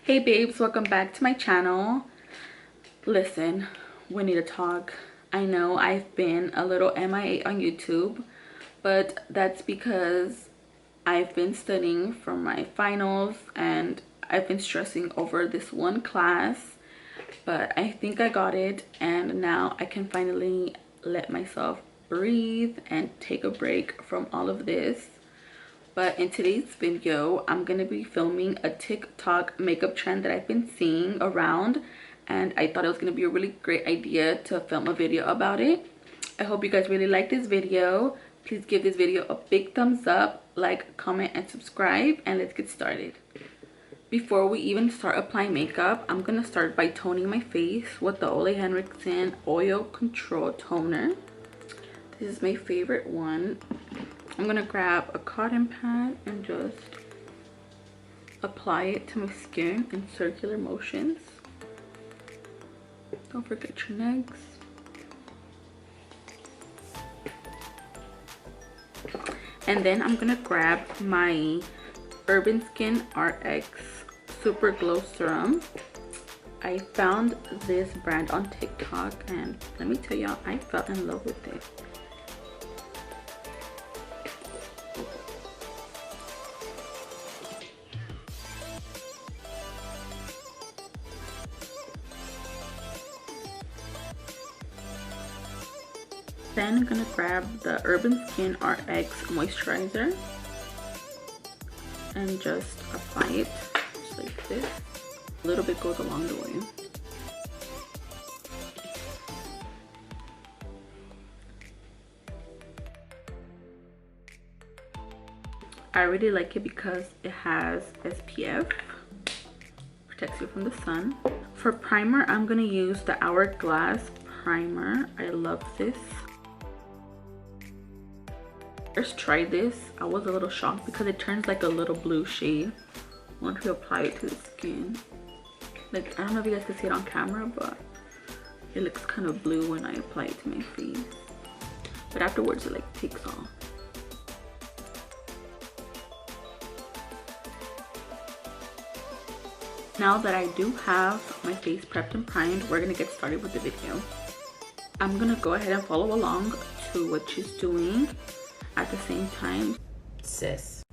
Hey babes, welcome back to my channel. Listen, we need to talk. I know I've been a little MIA on YouTube, but that's because I've been studying for my finals and I've been stressing over this one class, but I think I got it and now I can finally let myself breathe and take a break from all of this. But in today's video, I'm going to be filming a TikTok makeup trend that I've been seeing around. And I thought it was going to be a really great idea to film a video about it. I hope you guys really like this video. Please give this video a big thumbs up, like, comment, and subscribe. And let's get started. Before we even start applying makeup, I'm going to start by toning my face with the Ole Henriksen Oil Control Toner. This is my favorite one. I'm gonna grab a cotton pad and just apply it to my skin in circular motions. Don't forget your legs. And then I'm gonna grab my Urban Skin RX Super Glow Serum. I found this brand on TikTok and let me tell y'all, I fell in love with it. Then I'm gonna grab the Urban Skin RX moisturizer and just apply it just like this. A little bit goes a long way. I really like it because it has SPF, protects you from the sun. For primer, I'm gonna use the Hourglass primer. I love this. First tried this, I was a little shocked because it turns like a little blue shade once you apply it to the skin. Like, I don't know if you guys can see it on camera, but it looks kind of blue when I apply it to my face. But afterwards it like takes off. Now that I do have my face prepped and primed, we're gonna get started with the video. I'm gonna go ahead and follow along to what she's doing at the same time. Sis,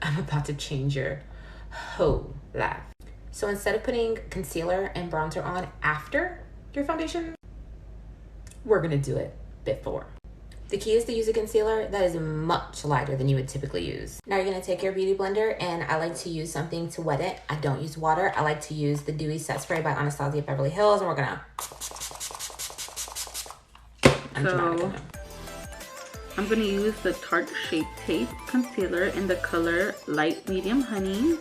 I'm about to change your whole life. So instead of putting concealer and bronzer on after your foundation, we're gonna do it before. The key is to use a concealer that is much lighter than you would typically use. Now you're gonna take your beauty blender, and I like to use something to wet it. I don't use water. I like to use the Dewy Set Spray by Anastasia Beverly Hills, and we're gonna... I'm gonna use the Tarte Shape Tape Concealer in the color Light Medium Honey.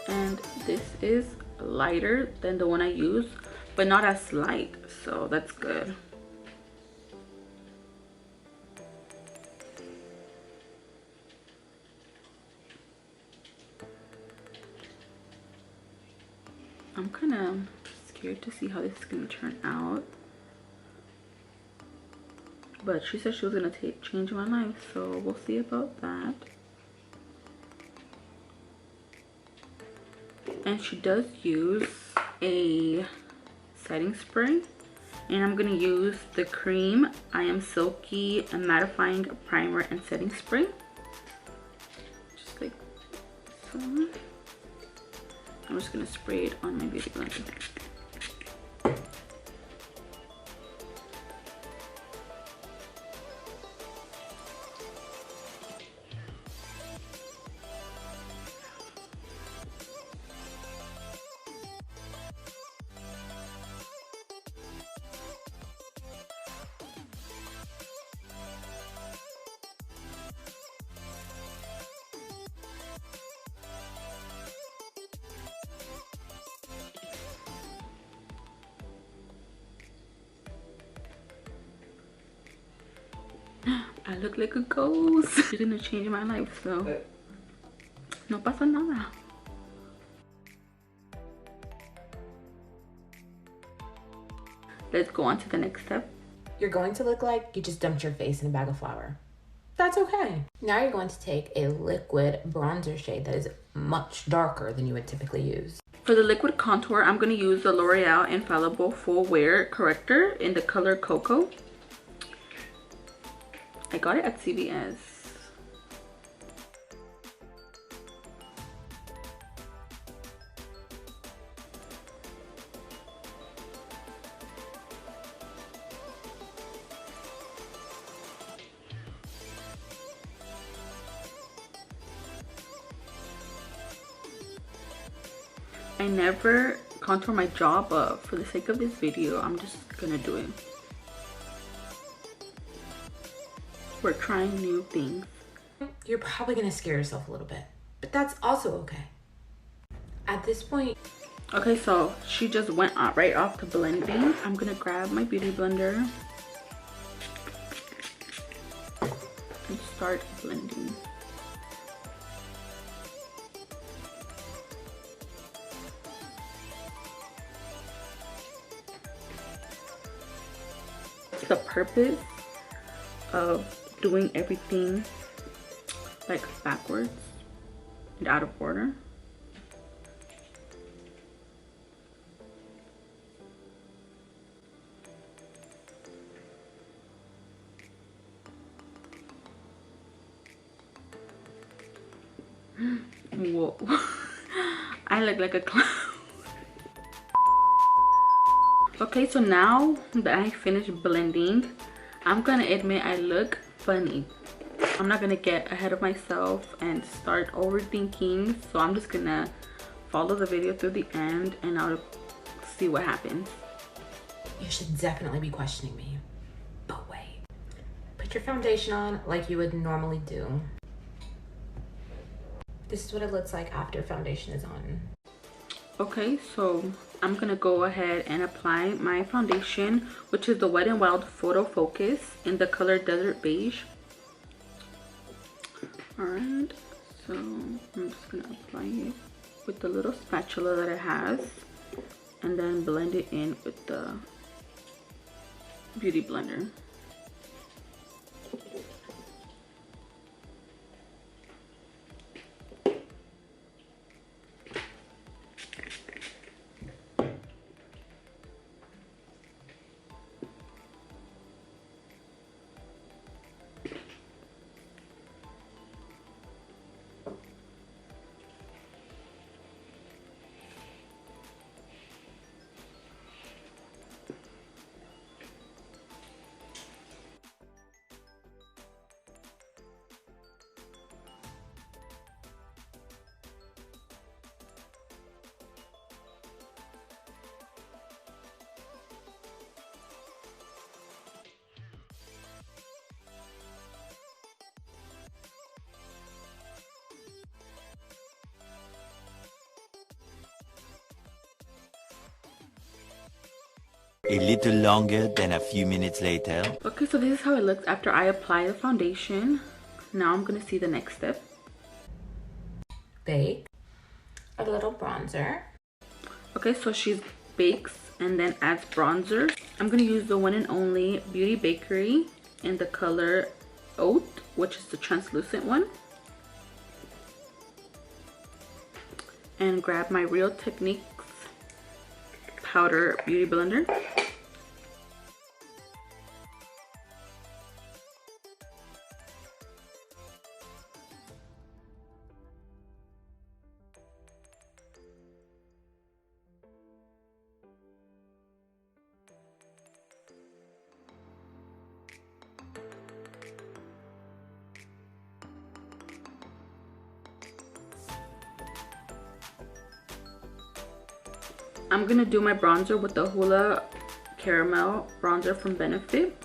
And this is lighter than the one I use, but not as light, so that's good. I'm kind of scared to see how this is gonna turn out. But she said she was gonna change my life, so we'll see about that. And she does use a setting spray, and I'm gonna use the cream I Am Silky and Mattifying Primer and Setting Spray, just like so. I'm just gonna spray it on my beauty blender. I look like a ghost. She's gonna change my life, so no pasa nada. Let's go on to the next step. You're going to look like you just dumped your face in a bag of flour. that's okay. Now you're going to take a liquid bronzer shade that is much darker than you would typically use. For the liquid contour, I'm going to use the L'Oreal Infallible Full Wear Corrector in the color Cocoa. I got it at CVS. I never contour my jaw, but for the sake of this video, I'm just gonna do it. We're trying new things. You're probably gonna scare yourself a little bit, but that's also okay. At this point, okay, so she just went right off to blending. I'm gonna grab my beauty blender and start blending. The purpose of doing everything like backwards and out of order. Whoa. I look like a clown. Okay, so now that I finished blending, I'm gonna admit I look funny. I'm not gonna get ahead of myself and start overthinking, so I'm just gonna follow the video through the end and I'll see what happens. you should definitely be questioning me. But wait. Put your foundation on like you would normally do. This is what it looks like after foundation is on. Okay, so I'm gonna go ahead and apply my foundation, which is the Wet n Wild Photo Focus in the color Desert Beige. Alright, so I'm just gonna apply it with the little spatula that it has and then blend it in with the beauty blender. A little longer than a few minutes later. Okay, so this is how it looks after I apply the foundation. Now I'm gonna see the next step. Bake a little bronzer. Okay, so she bakes and then adds bronzer. I'm gonna use the one and only Beauty Bakery in the color Oat, which is the translucent one. And grab my Real Techniques powder beauty blender. I'm gonna do my bronzer with the Hoola Caramel bronzer from Benefit.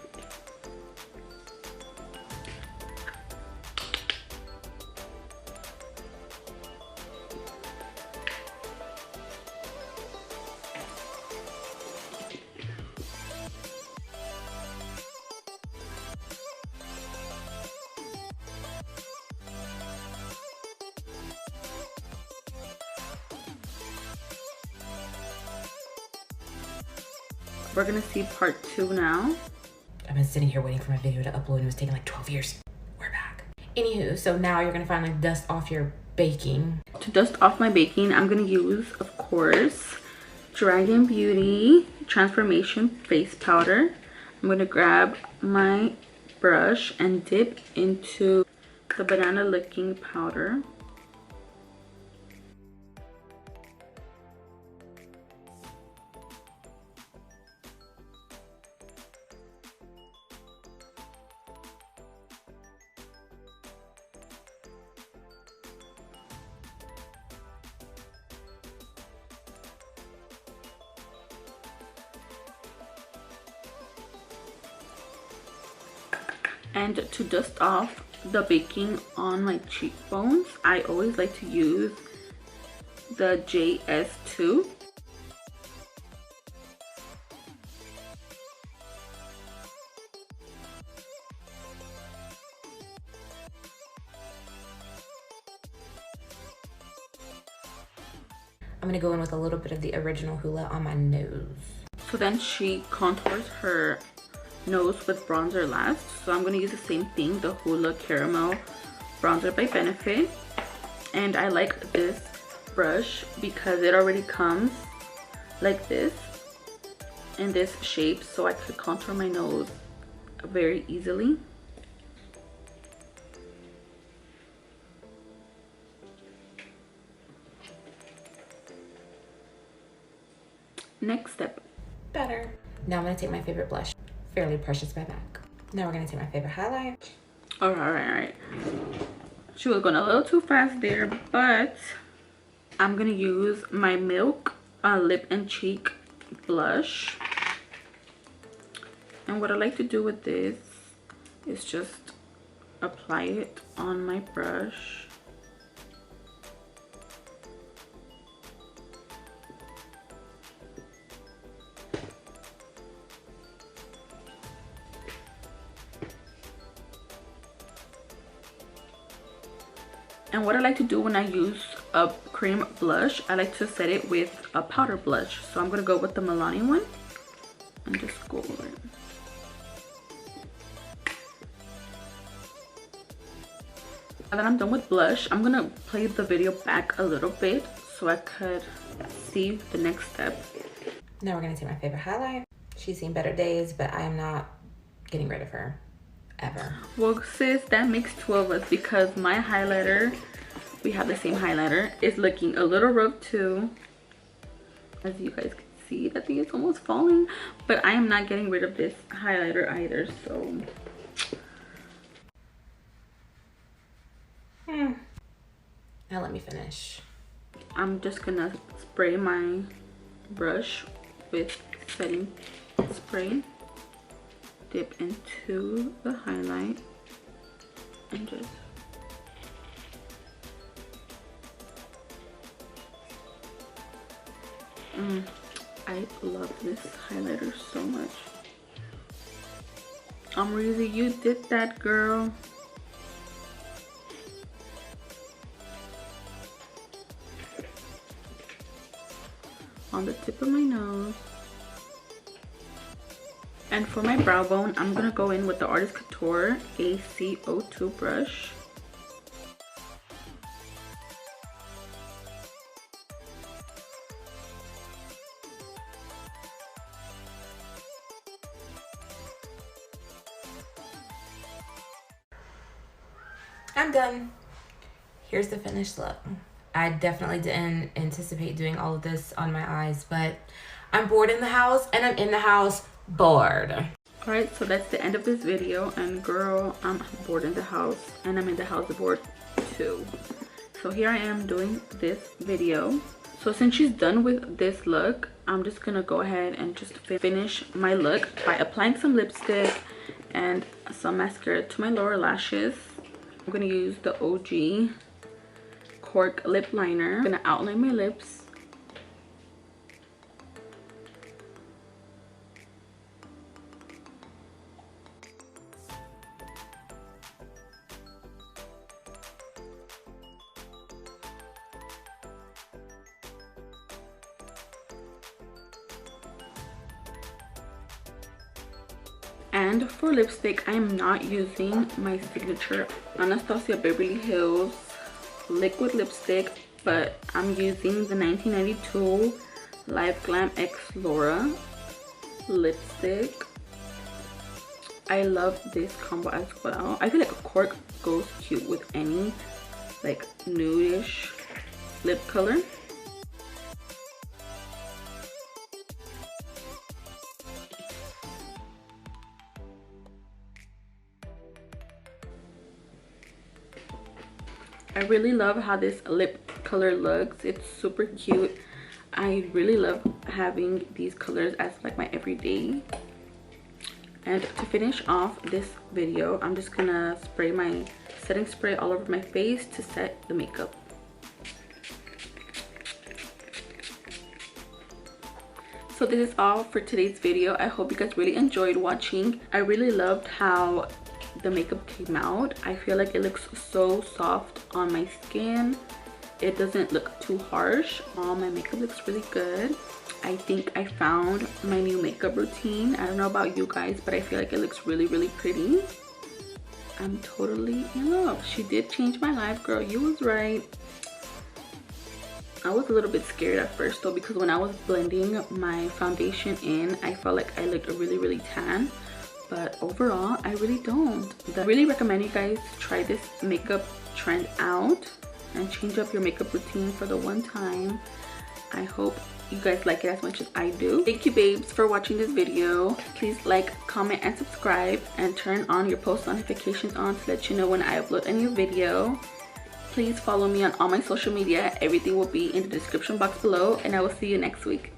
We're gonna see part 2 now. I've been sitting here waiting for my video to upload and it was taking like 12 years. We're back. Anywho, so now you're gonna finally dust off your baking. To dust off my baking, I'm gonna use, of course, Dragon Beauty Transformation Face Powder. I'm gonna grab my brush and dip into the banana licking powder. And to dust off the baking on my cheekbones, I always like to use the JS2. I'm gonna go in with a little bit of the original Hoola on my nose. So then she contours her nose with bronzer last. So I'm going to use the same thing, the Hoola Caramel Bronzer by Benefit. And I like this brush because it already comes like this in this shape, so I could contour my nose very easily. Next step. Better. Now I'm gonna take my favorite blush, Fairly Precious by MAC. Now we're gonna take my favorite highlight. All right. She was going a little too fast there, but I'm gonna use my Milk Lip and Cheek blush. And what I like to do with this is just apply it on my brush. And what I like to do when I use a cream blush, I like to set it with a powder blush. So I'm gonna go with the Milani one and just go over it. Now that I'm done with blush, I'm gonna play the video back a little bit so I could see the next step. Now we're gonna take my favorite highlight. She's seen better days, but I am not getting rid of her. Ever. Well, sis, that makes two of us because my highlighter, we have the same highlighter, is looking a little rough too. As you guys can see, that thing is almost falling, but I am not getting rid of this highlighter either, so. Now let me finish. I'm just gonna spray my brush with setting spray. Dip into the highlight and just I love this highlighter so much. Amrezy, you did that, girl. On the tip of my nose. And for my brow bone, I'm gonna go in with the Artist Couture AC02 brush. I'm done. Here's the finished look. I definitely didn't anticipate doing all of this on my eyes, but I'm bored in the house and I'm in the house bored. Alright, so that's the end of this video, and girl, I'm bored in the house and I'm in the house bored too. So here I am doing this video. So since she's done with this look, I'm just gonna go ahead and just finish my look by applying some lipstick and some mascara to my lower lashes. I'm gonna use the OG Cork lip liner. I'm gonna outline my lips. And for lipstick, I am not using my signature Anastasia Beverly Hills liquid lipstick, but I'm using the 1992 Live Glam X Laura lipstick. I love this combo as well. I feel like a cork goes cute with any like nudish lip color. I really love how this lip color looks. It's super cute. I really love having these colors as like my everyday. And to finish off this video, I'm just gonna spray my setting spray all over my face to set the makeup. So this is all for today's video. I hope you guys really enjoyed watching. I really loved how the makeup came out. I feel like it looks so soft on my skin. It doesn't look too harsh. My makeup looks really good. I think I found my new makeup routine. I don't know about you guys, but I feel like it looks really, really pretty. I'm totally in love. She did change my life, girl. You was right. I was a little bit scared at first though, because when I was blending my foundation in, I felt like I looked really, really tan. But overall, I really don't. I really recommend you guys try this makeup trend out and change up your makeup routine for the one time. I hope you guys like it as much as I do. Thank you babes for watching this video. Please like, comment, and subscribe, and turn on your post notifications on to let you know when I upload a new video. Please follow me on all my social media. Everything will be in the description box below, and I will see you next week.